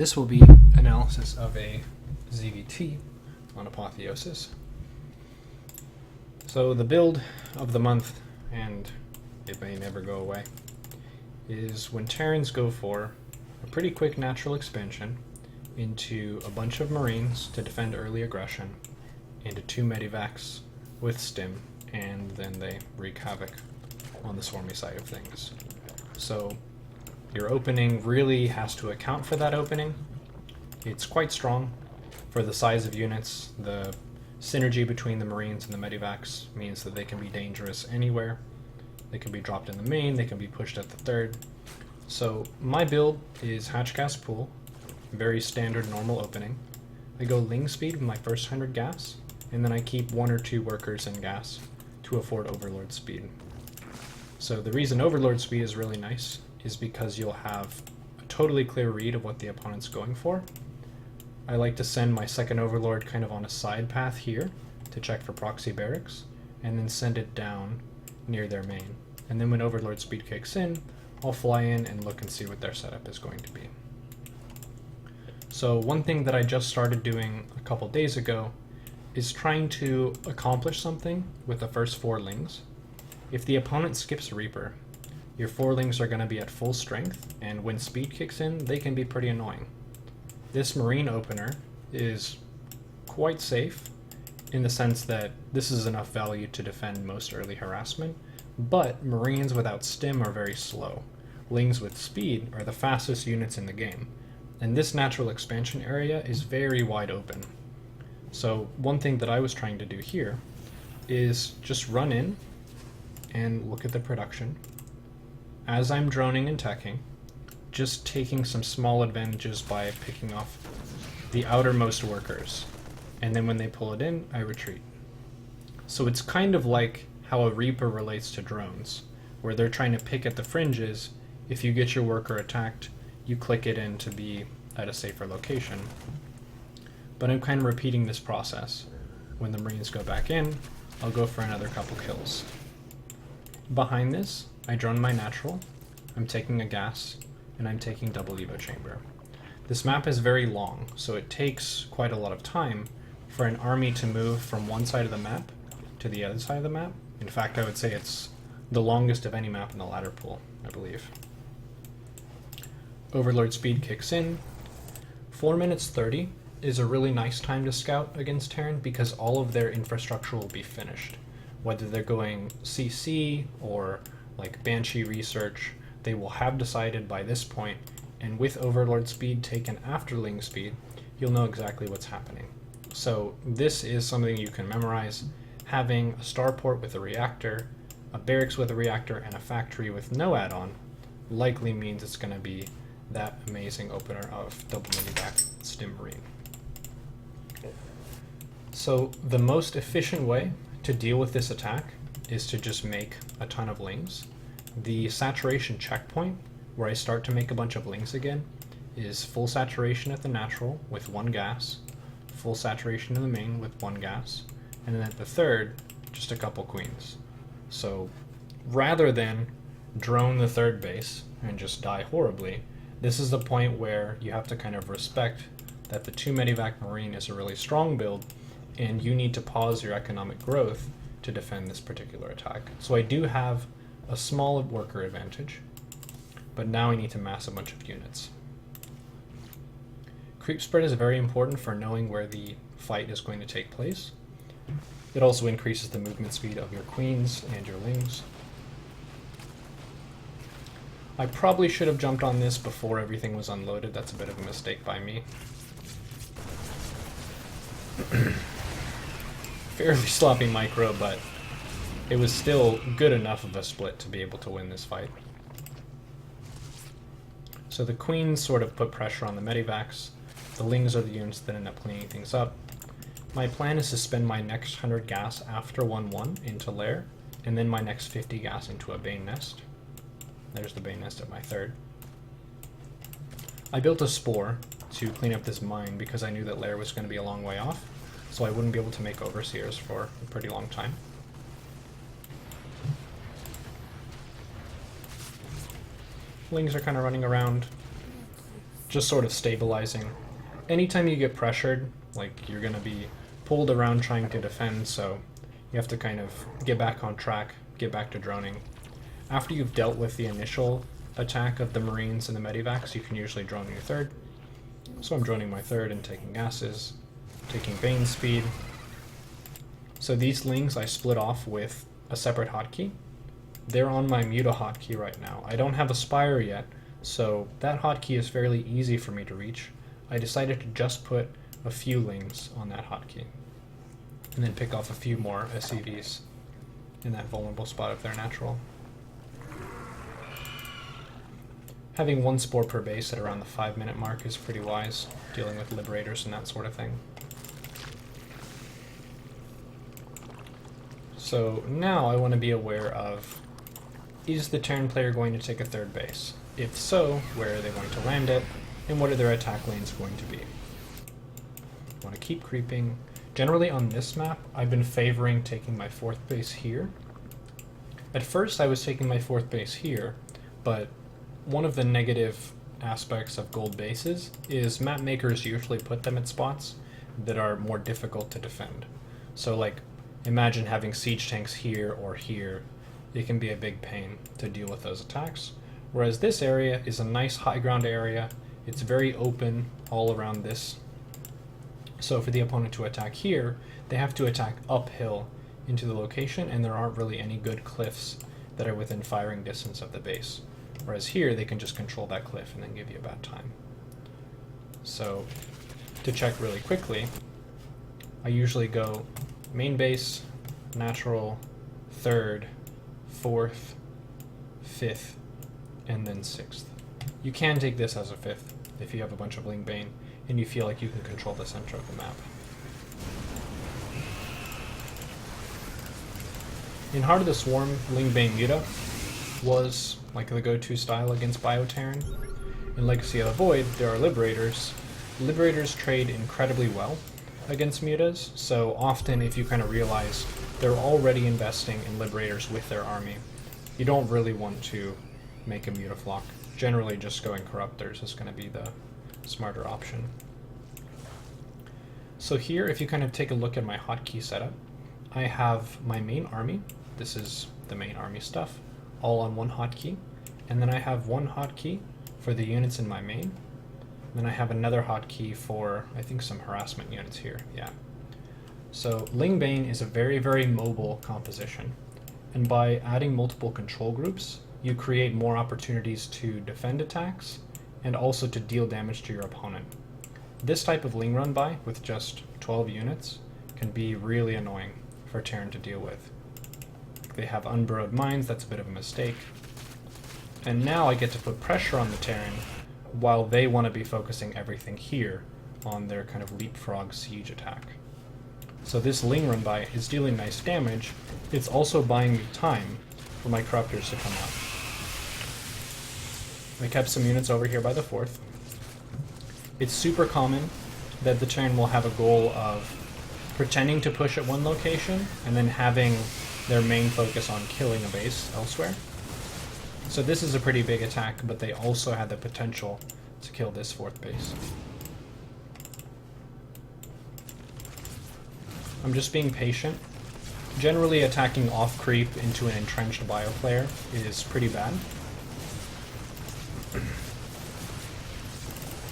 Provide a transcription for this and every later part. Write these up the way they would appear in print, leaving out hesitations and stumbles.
This will be analysis of a ZvT on apotheosis. So the build of the month, and it may never go away, is when Terrans go for a pretty quick natural expansion into a bunch of Marines to defend early aggression, into 2 Medivacs with Stim, and then they wreak havoc on the swarmy side of things. So your opening really has to account for that opening. It's quite strong for the size of units. The synergy between the Marines and the Medivacs means that they can be dangerous anywhere. They can be dropped in the main, they can be pushed at the third. So my build is Hatchcast Pool, very standard normal opening. I go Ling speed with my first 100 gas, and then I keep 1 or 2 workers in gas to afford Overlord speed. So the reason Overlord speed is really nice is because you'll have a totally clear read of what the opponent's going for. I like to send my second Overlord kind of on a side path here to check for proxy barracks, and then send it down near their main. And then when Overlord speed kicks in, I'll fly in and look and see what their setup is going to be. So one thing that I just started doing a couple days ago is trying to accomplish something with the first 4 Lings. If the opponent skips Reaper, your 4 Lings are going to be at full strength, and when speed kicks in, they can be pretty annoying. This Marine opener is quite safe in the sense that this is enough value to defend most early harassment, but Marines without Stim are very slow. Lings with speed are the fastest units in the game, and this natural expansion area is very wide open. So one thing that I was trying to do here is just run in and look at the production. As I'm droning and teching, just taking some small advantages by picking off the outermost workers, and then when they pull it in, I retreat. So it's kind of like how a Reaper relates to drones, where they're trying to pick at the fringes. If you get your worker attacked, you click it in to be at a safer location. But I'm kind of repeating this process. When the Marines go back in, I'll go for another couple kills. Behind this, I drone my natural, I'm taking a gas, and I'm taking double Evo chamber. This map is very long, so it takes quite a lot of time for an army to move from one side of the map to the other side of the map. In fact, I would say it's the longest of any map in the ladder pool, I believe. Overlord speed kicks in. 4 minutes 30 is a really nice time to scout against Terran because all of their infrastructure will be finished. Whether they're going CC or like Banshee research, they will have decided by this point, and with Overlord speed taken after Ling speed, you'll know exactly what's happening. So this is something you can memorize. Having a starport with a reactor, a barracks with a reactor, and a factory with no add-on likely means it's going to be that amazing opener of double Medivac Stim Marine. So the most efficient way to deal with this attack is to just make a ton of Lings. The saturation checkpoint, where I start to make a bunch of Lings again, is full saturation at the natural with 1 gas, full saturation in the main with 1 gas, and then at the third, just a couple queens. So rather than drone the third base and just die horribly, this is the point where you have to kind of respect that the 2 Medivac Marine is a really strong build, and you need to pause your economic growth to defend this particular attack. So I do have a small worker advantage, but now I need to mass a bunch of units. Creep spread is very important for knowing where the fight is going to take place. It also increases the movement speed of your queens and your Lings. I probably should have jumped on this before everything was unloaded. That's a bit of a mistake by me. Fairly sloppy micro, but it was still good enough of a split to be able to win this fight. So the queens sort of put pressure on the Medivacs. The Lings are the units that end up cleaning things up. My plan is to spend my next 100 gas after 1-1 into Lair, and then my next 50 gas into a Bane Nest. There's the Bane Nest at my third. I built a Spore to clean up this mine because I knew that Lair was going to be a long way off, so I wouldn't be able to make Overseers for a pretty long time. Lings are kind of running around. just sort of stabilizing. Anytime you get pressured, like you're going to be pulled around trying to defend, so you have to kind of get back on track, get back to droning. After you've dealt with the initial attack of the Marines and the Medivacs, you can usually drone your third. So I'm droning my third and taking gases, taking Bane speed. So these Lings I split off with a separate hotkey. They're on my Muta hotkey right now. I don't have a Spire yet, so that hotkey is fairly easy for me to reach. I decided to just put a few Lings on that hotkey, and then pick off a few more SCVs in that vulnerable spot if they're natural. Having one spore per base at around the 5-minute mark is pretty wise, dealing with Liberators and that sort of thing. So now I want to be aware of, is the Terran player going to take a third base? If so, where are they going to land it, and what are their attack lanes going to be? I want to keep creeping. Generally on this map, I've been favoring taking my 4th base here. At first I was taking my 4th base here, but one of the negative aspects of gold bases is map makers usually put them at spots that are more difficult to defend. So like, imagine having siege tanks here or here. It can be a big pain to deal with those attacks. Whereas this area is a nice high ground area. It's very open all around this. So for the opponent to attack here, they have to attack uphill into the location, and there aren't really any good cliffs that are within firing distance of the base. Whereas here, they can just control that cliff and then give you a bad time. So to check really quickly, I usually go main base, natural, 3rd, 4th, 5th, and then 6th. You can take this as a 5th if you have a bunch of LingBane and you feel like you can control the center of the map. In Heart of the Swarm, LingBane Muta was like the go-to style against Bioterran. In Legacy of the Void, there are Liberators. Liberators trade incredibly well against Mutas, so often if you kind of realize they're already investing in Liberators with their army, you don't really want to make a Mutaflock. Generally just going Corruptors is going to be the smarter option. So here, if you kind of take a look at my hotkey setup, I have my main army. This is the main army stuff, all on one hotkey. And then I have one hotkey for the units in my main. Then I have another hotkey for, I think, some harassment units here. Yeah. So LingBane is a very, very mobile composition. And by adding multiple control groups, you create more opportunities to defend attacks and also to deal damage to your opponent. This type of Ling run by with just 12 units can be really annoying for Terran to deal with. They have unburrowed mines, that's a bit of a mistake. And now I get to put pressure on the Terran while they want to be focusing everything here on their kind of leapfrog siege attack. So this Ling run by is dealing nice damage. It's also buying me time for my Corruptors to come out. I kept some units over here by the 4th. It's super common that the Terran will have a goal of pretending to push at one location and then having their main focus on killing a base elsewhere. So this is a pretty big attack, but they also had the potential to kill this 4th base. I'm just being patient. Generally, attacking off creep into an entrenched bio player is pretty bad.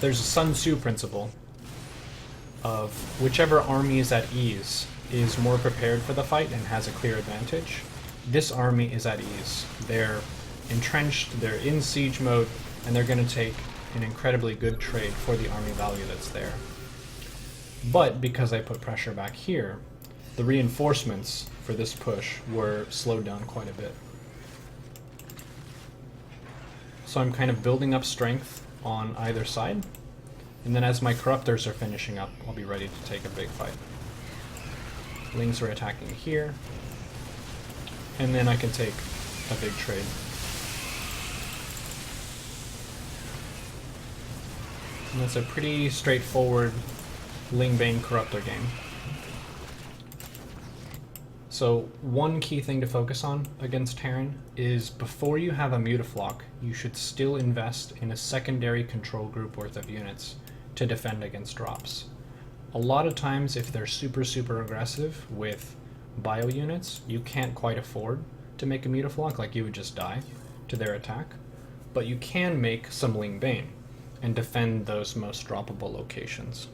There's a Sun Tzu principle of whichever army is at ease is more prepared for the fight and has a clear advantage. This army is at ease. They're entrenched, they're in siege mode, and they're going to take an incredibly good trade for the army value that's there. But because I put pressure back here, the reinforcements for this push were slowed down quite a bit. So I'm kind of building up strength on either side, and then as my Corruptors are finishing up, I'll be ready to take a big fight. Lings are attacking here, and then I can take a big trade. And that's a pretty straightforward LingBaneCorruptor game. So one key thing to focus on against Terran is before you have a Mutaflock, you should still invest in a secondary control group worth of units to defend against drops. A lot of times if they're super aggressive with bio units, you can't quite afford to make a Mutaflock, like you would just die to their attack, but you can make some LingBane and defend those most droppable locations.